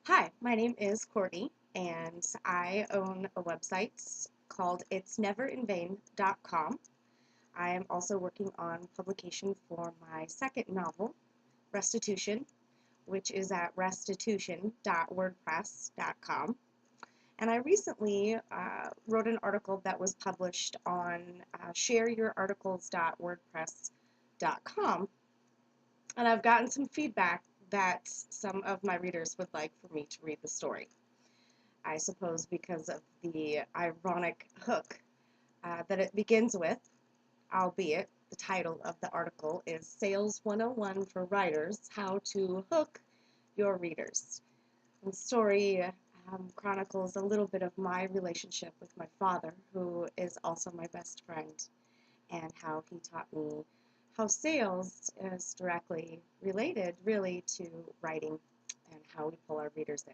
Hi, my name is Courtney, and I own a website called itsneverinvain.com. I am also working on publication for my second novel, Restitution, which is at restitution.wordpress.com. And I recently wrote an article that was published on shareyourarticles.wordpress.com, and I've gotten some feedback that some of my readers would like for me to read the story. I suppose because of the ironic hook that it begins with, albeit the title of the article is Sales 101 for Writers, How to Hook Your Readers. The story chronicles a little bit of my relationship with my father, who is also my best friend, and how he taught me how sales is directly related, really, to writing and how we pull our readers in.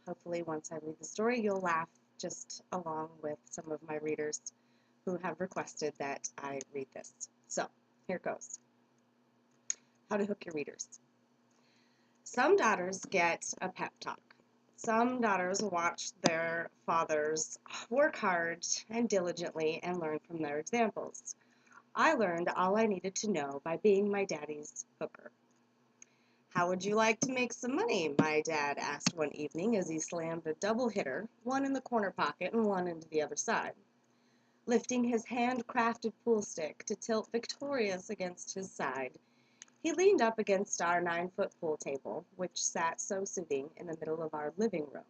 Hopefully, once I read the story, you'll laugh just along with some of my readers who have requested that I read this. So, here goes. How to hook your readers. Some daughters get a pep talk. Some daughters watch their fathers work hard and diligently and learn from their examples. I learned all I needed to know by being my daddy's hooker. "How would you like to make some money?" my dad asked one evening as he slammed a double hitter, one in the corner pocket and one into the other side. Lifting his hand-crafted pool stick to tilt victorious against his side, he leaned up against our 9-foot pool table, which sat so soothing in the middle of our living room.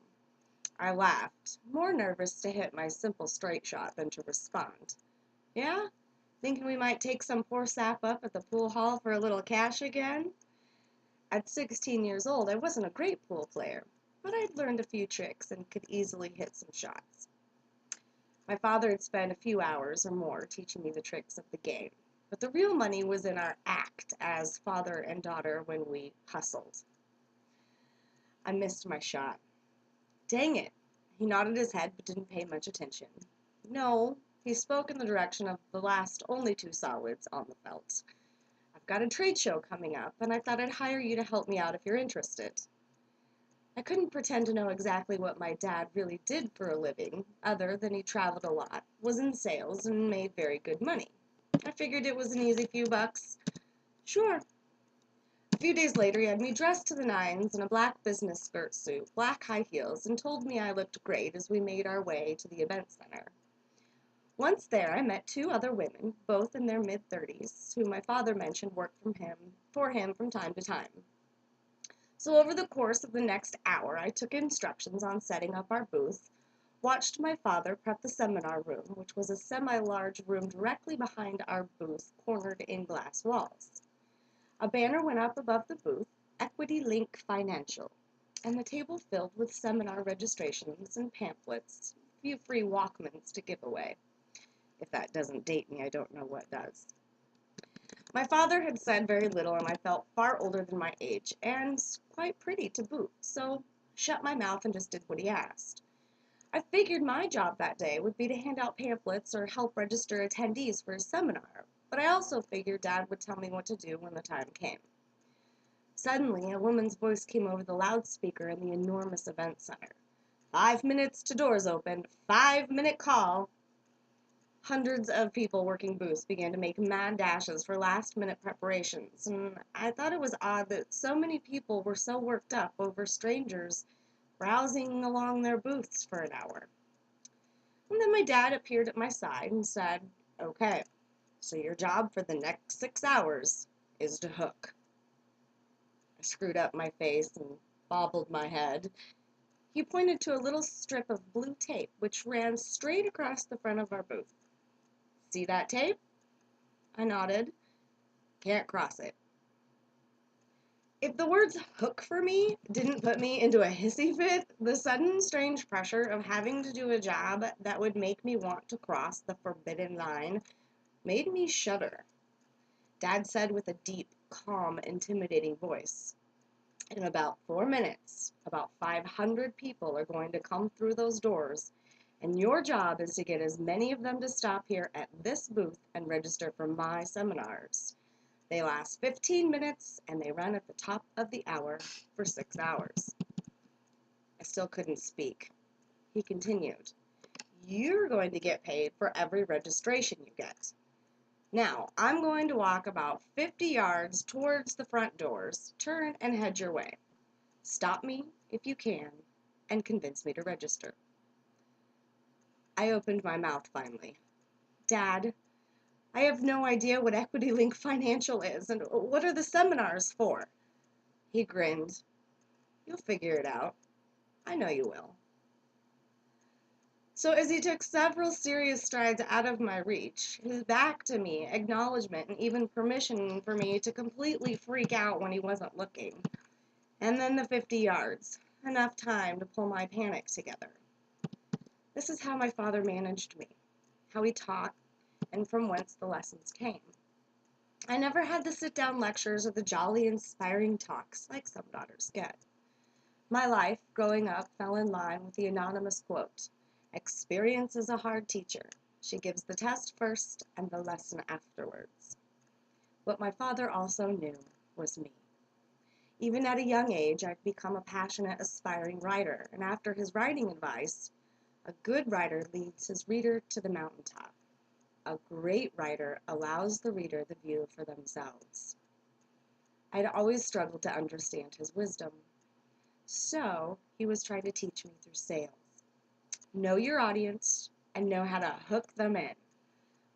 I laughed, more nervous to hit my simple straight shot than to respond. "Yeah? Thinking we might take some poor sap up at the pool hall for a little cash again?" At 16 years old, I wasn't a great pool player, but I'd learned a few tricks and could easily hit some shots. My father had spent a few hours or more teaching me the tricks of the game, but the real money was in our act as father and daughter when we hustled. I missed my shot. "Dang it." He nodded his head but didn't pay much attention. "No," he spoke in the direction of the last only two solids on the felt. "I've got a trade show coming up, and I thought I'd hire you to help me out if you're interested." I couldn't pretend to know exactly what my dad really did for a living, other than he traveled a lot, was in sales, and made very good money. I figured it was an easy few bucks. Sure. A few days later, he had me dressed to the nines in a black business skirt suit, black high heels, and told me I looked great as we made our way to the event center. Once there, I met two other women, both in their mid-30s, who my father mentioned worked for him from time to time. So over the course of the next hour, I took instructions on setting up our booth, watched my father prep the seminar room, which was a semi-large room directly behind our booth, cornered in glass walls. A banner went up above the booth, Equity Link Financial, and the table filled with seminar registrations and pamphlets, a few free Walkmans to give away. If that doesn't date me, I don't know what does. My father had said very little, and I felt far older than my age, and quite pretty to boot, so I shut my mouth and just did what he asked. I figured my job that day would be to hand out pamphlets or help register attendees for his seminar, but I also figured Dad would tell me what to do when the time came. Suddenly, a woman's voice came over the loudspeaker in the enormous event center. 5 minutes to doors open, 5-minute call. Hundreds of people working booths began to make mad dashes for last-minute preparations, and I thought it was odd that so many people were so worked up over strangers browsing along their booths for an hour. And then my dad appeared at my side and said, "Okay, so your job for the next 6 hours is to hook." I screwed up my face and bobbled my head. He pointed to a little strip of blue tape which ran straight across the front of our booth. "See that tape?" I nodded. "Can't cross it." If the words "hook" for me didn't put me into a hissy fit, the sudden strange pressure of having to do a job that would make me want to cross the forbidden line made me shudder. Dad said with a deep, calm, intimidating voice, "In about 4 minutes, about 500 people are going to come through those doors, and your job is to get as many of them to stop here at this booth and register for my seminars. They last 15 minutes, and they run at the top of the hour for 6 hours." I still couldn't speak. He continued, "You're going to get paid for every registration you get. Now, I'm going to walk about 50 yards towards the front doors. Turn and head your way. Stop me if you can and convince me to register." I opened my mouth finally. "Dad, I have no idea what Equity Link Financial is, and what are the seminars for?" He grinned. "You'll figure it out. I know you will." So as he took several serious strides out of my reach, his back to me, acknowledgement, and even permission for me to completely freak out when he wasn't looking. And then the 50 yards, enough time to pull my panic together. This is how my father managed me, how he taught, and from whence the lessons came. I never had the sit-down lectures or the jolly, inspiring talks like some daughters get. My life, growing up, fell in line with the anonymous quote, "Experience is a hard teacher. She gives the test first and the lesson afterwards." What my father also knew was me. Even at a young age, I'd become a passionate, aspiring writer, and after his writing advice, a good writer leads his reader to the mountaintop. A great writer allows the reader the view for themselves. I'd always struggled to understand his wisdom. So he was trying to teach me through sales. Know your audience and know how to hook them in.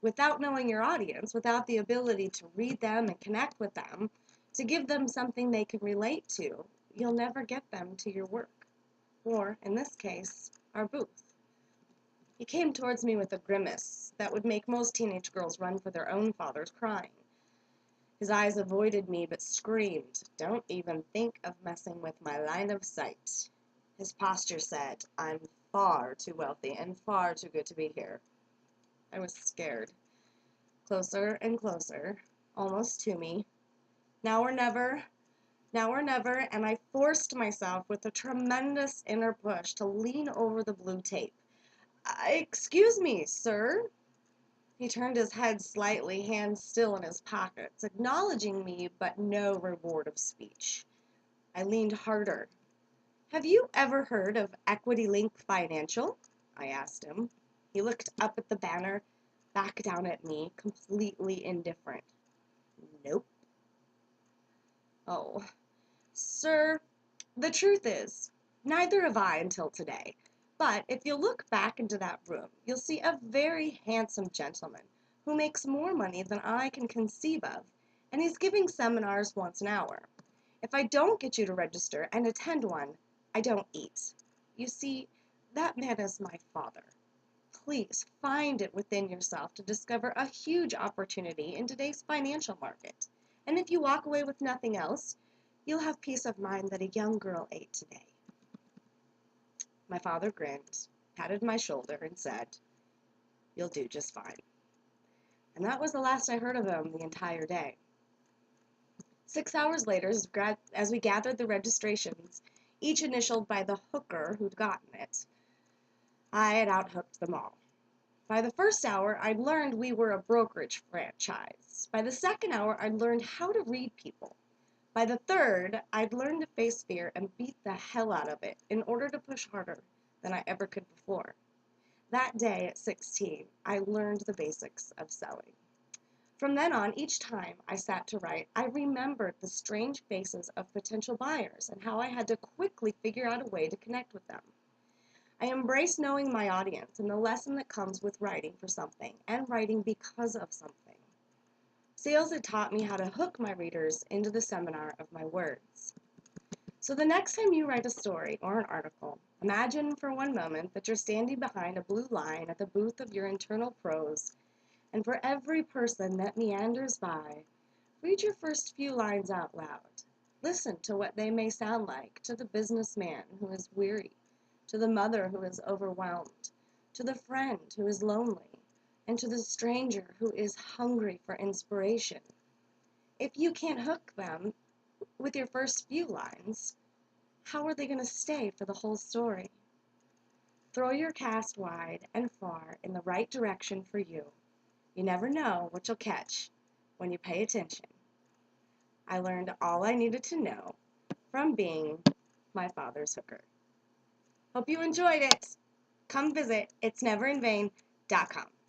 Without knowing your audience, without the ability to read them and connect with them, to give them something they can relate to, you'll never get them to your work, or, in this case, our booth. He came towards me with a grimace that would make most teenage girls run for their own fathers crying. His eyes avoided me but screamed, "Don't even think of messing with my line of sight." His posture said, "I'm far too wealthy and far too good to be here." I was scared. Closer and closer, almost to me. Now or never, now or never, and I forced myself with a tremendous inner push to lean over the blue tape. Excuse me, sir." He turned his head slightly, hands still in his pockets, acknowledging me, but no reward of speech. I leaned harder. "Have you ever heard of Equity Link Financial?" I asked him. He looked up at the banner, back down at me, completely indifferent. "Nope." "Oh, sir, the truth is, neither have I until today. But if you look back into that room, you'll see a very handsome gentleman who makes more money than I can conceive of, and he's giving seminars once an hour. If I don't get you to register and attend one, I don't eat. You see, that man is my father. Please find it within yourself to discover a huge opportunity in today's financial market. And if you walk away with nothing else, you'll have peace of mind that a young girl ate today." My father grinned, patted my shoulder, and said, "You'll do just fine." And that was the last I heard of him the entire day. 6 hours later, as we gathered the registrations, each initialed by the hooker who'd gotten it, I had outhooked them all. By the first hour, I'd learned we were a brokerage franchise. By the second hour, I'd learned how to read people. By the third, I'd learned to face fear and beat the hell out of it in order to push harder than I ever could before. That day at 16, I learned the basics of selling. From then on, each time I sat to write, I remembered the strange faces of potential buyers and how I had to quickly figure out a way to connect with them. I embraced knowing my audience and the lesson that comes with writing for something and writing because of something. Sales had taught me how to hook my readers into the seminar of my words. So the next time you write a story or an article, imagine for one moment that you're standing behind a blue line at the booth of your internal prose, and for every person that meanders by, read your first few lines out loud. Listen to what they may sound like to the businessman who is weary, to the mother who is overwhelmed, to the friend who is lonely, and to the stranger who is hungry for inspiration. If you can't hook them with your first few lines, how are they going to stay for the whole story? Throw your cast wide and far in the right direction for you. You never know what you'll catch when you pay attention. I learned all I needed to know from being my father's hooker. Hope you enjoyed it. Come visit itsneverinvain.com.